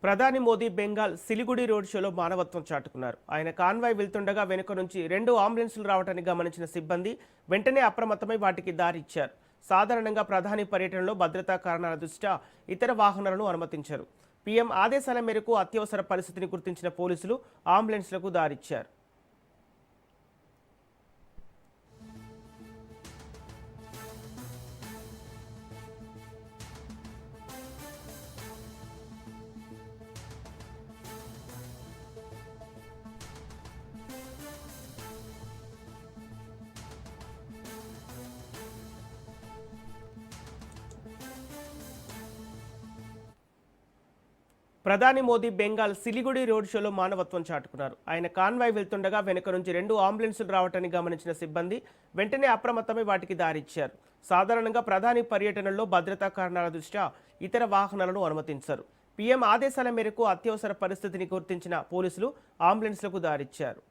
ప్రధాని మోదీ బెంగాల్ సిలిగుడి రోడ్ షోలో మానవత్వం చాటుకున్నారు. ఆయన కాన్వాయ్ వెళ్తుండగా వెనుక నుంచి 2 అంబులెన్సులు రావటాన్ని గమనించిన సిబ్బంది వెంటనే అప్రమత్తమై వాటికి దారి ఇచ్చారు. సాధారణంగా ప్రధాని పర్యటనలో భద్రతా కారణాల దృష్ట్యా ఇతర వాహనాలను అనుమతించారు. పీఎం ఆదేశాల మేరకు అత్యవసర పరిస్థితిని గుర్తించిన పోలీసులు అంబులెన్స్లకు దారిచ్చారు. ప్రధాని మోదీ బెంగాల్ సిలిగుడి రోడ్ షోలో మానవత్వం చాటుకున్నారు. ఆయన కాన్వాయ్ వెళ్తుండగా వెనుక నుంచి 2 అంబులెన్సులు రావటాన్ని గమనించిన సిబ్బంది వెంటనే అప్రమత్తమై వాటికి దారిచ్చారు. సాధారణంగా ప్రధాని పర్యటనలో భద్రతా కారణాల దృష్ట్యా ఇతర వాహనాలను అనుమతించారు. పీఎం ఆదేశాల మేరకు అత్యవసర పరిస్థితిని గుర్తించిన పోలీసులు అంబులెన్స్లకు దారిచ్చారు.